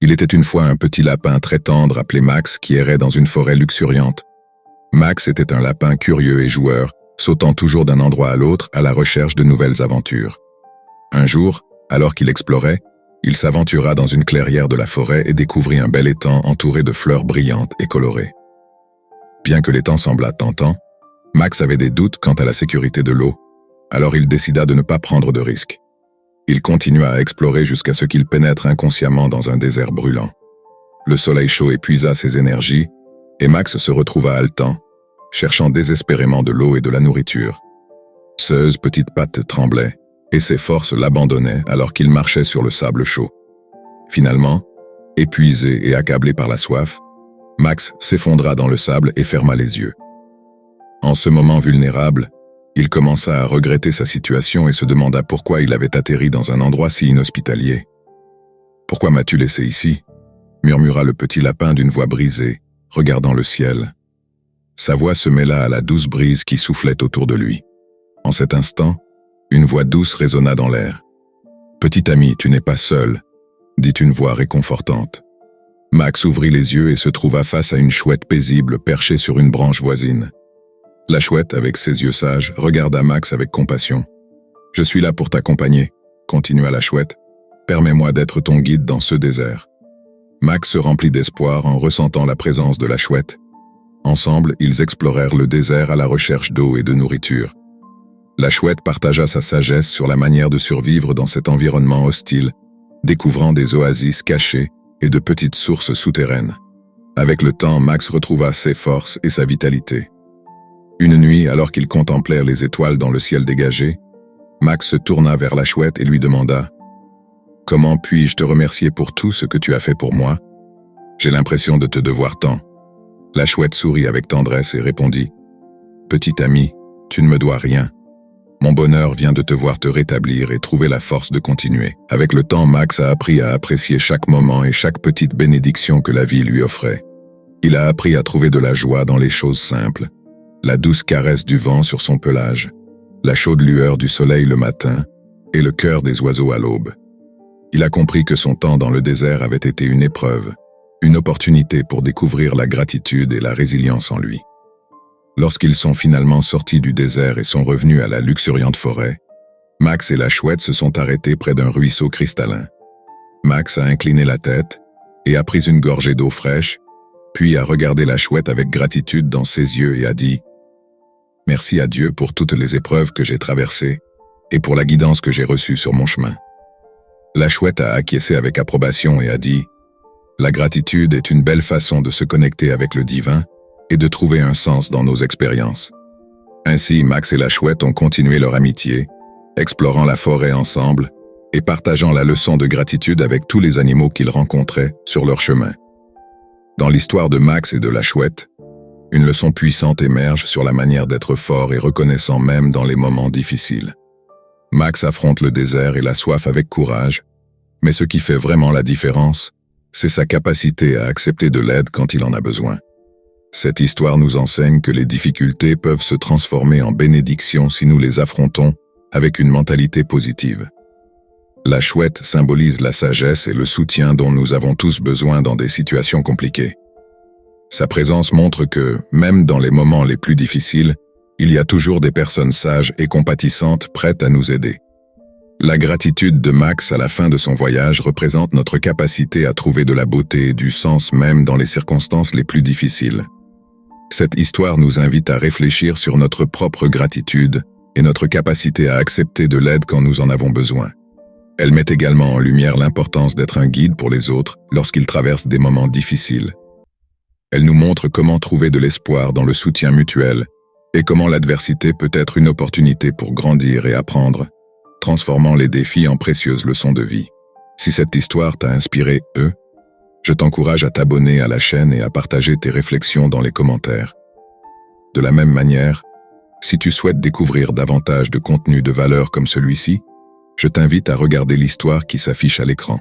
Il était une fois un petit lapin très tendre appelé Max qui errait dans une forêt luxuriante. Max était un lapin curieux et joueur, sautant toujours d'un endroit à l'autre à la recherche de nouvelles aventures. Un jour, alors qu'il explorait, il s'aventura dans une clairière de la forêt et découvrit un bel étang entouré de fleurs brillantes et colorées. Bien que l'étang semblât tentant, Max avait des doutes quant à la sécurité de l'eau, alors il décida de ne pas prendre de risques. Il continua à explorer jusqu'à ce qu'il pénètre inconsciemment dans un désert brûlant. Le soleil chaud épuisa ses énergies, et Max se retrouva haletant, cherchant désespérément de l'eau et de la nourriture. Ses petites pattes tremblaient, et ses forces l'abandonnaient alors qu'il marchait sur le sable chaud. Finalement, épuisé et accablé par la soif, Max s'effondra dans le sable et ferma les yeux. En ce moment vulnérable, il commença à regretter sa situation et se demanda pourquoi il avait atterri dans un endroit si inhospitalier. « Pourquoi m'as-tu laissé ici ?» murmura le petit lapin d'une voix brisée, regardant le ciel. Sa voix se mêla à la douce brise qui soufflait autour de lui. En cet instant, une voix douce résonna dans l'air. « Petit ami, tu n'es pas seul », dit une voix réconfortante. Max ouvrit les yeux et se trouva face à une chouette paisible perchée sur une branche voisine. La chouette, avec ses yeux sages, regarda Max avec compassion. « Je suis là pour t'accompagner », continua la chouette. « Permets-moi d'être ton guide dans ce désert. » Max se remplit d'espoir en ressentant la présence de la chouette. Ensemble, ils explorèrent le désert à la recherche d'eau et de nourriture. La chouette partagea sa sagesse sur la manière de survivre dans cet environnement hostile, découvrant des oasis cachées et de petites sources souterraines. Avec le temps, Max retrouva ses forces et sa vitalité. Une nuit, alors qu'ils contemplèrent les étoiles dans le ciel dégagé, Max se tourna vers la chouette et lui demanda « Comment puis-je te remercier pour tout ce que tu as fait pour moi? J'ai l'impression de te devoir tant. » La chouette sourit avec tendresse et répondit « Petit ami, tu ne me dois rien. Mon bonheur vient de te voir te rétablir et trouver la force de continuer. » Avec le temps, Max a appris à apprécier chaque moment et chaque petite bénédiction que la vie lui offrait. Il a appris à trouver de la joie dans les choses simples. La douce caresse du vent sur son pelage, la chaude lueur du soleil le matin et le chœur des oiseaux à l'aube. Il a compris que son temps dans le désert avait été une épreuve, une opportunité pour découvrir la gratitude et la résilience en lui. Lorsqu'ils sont finalement sortis du désert et sont revenus à la luxuriante forêt, Max et la chouette se sont arrêtés près d'un ruisseau cristallin. Max a incliné la tête et a pris une gorgée d'eau fraîche, puis a regardé la chouette avec gratitude dans ses yeux et a dit « Merci à Dieu pour toutes les épreuves que j'ai traversées et pour la guidance que j'ai reçue sur mon chemin. » La chouette a acquiescé avec approbation et a dit « La gratitude est une belle façon de se connecter avec le divin et de trouver un sens dans nos expériences. » Ainsi, Max et la chouette ont continué leur amitié, explorant la forêt ensemble et partageant la leçon de gratitude avec tous les animaux qu'ils rencontraient sur leur chemin. Dans l'histoire de Max et de la chouette, une leçon puissante émerge sur la manière d'être fort et reconnaissant même dans les moments difficiles. Max affronte le désert et la soif avec courage, mais ce qui fait vraiment la différence, c'est sa capacité à accepter de l'aide quand il en a besoin. Cette histoire nous enseigne que les difficultés peuvent se transformer en bénédictions si nous les affrontons avec une mentalité positive. La chouette symbolise la sagesse et le soutien dont nous avons tous besoin dans des situations compliquées. Sa présence montre que, même dans les moments les plus difficiles, il y a toujours des personnes sages et compatissantes prêtes à nous aider. La gratitude de Max à la fin de son voyage représente notre capacité à trouver de la beauté et du sens même dans les circonstances les plus difficiles. Cette histoire nous invite à réfléchir sur notre propre gratitude et notre capacité à accepter de l'aide quand nous en avons besoin. Elle met également en lumière l'importance d'être un guide pour les autres lorsqu'ils traversent des moments difficiles. Elle nous montre comment trouver de l'espoir dans le soutien mutuel et comment l'adversité peut être une opportunité pour grandir et apprendre, transformant les défis en précieuses leçons de vie. Si cette histoire t'a inspiré, je t'encourage à t'abonner à la chaîne et à partager tes réflexions dans les commentaires. De la même manière, si tu souhaites découvrir davantage de contenu de valeur comme celui-ci, je t'invite à regarder l'histoire qui s'affiche à l'écran.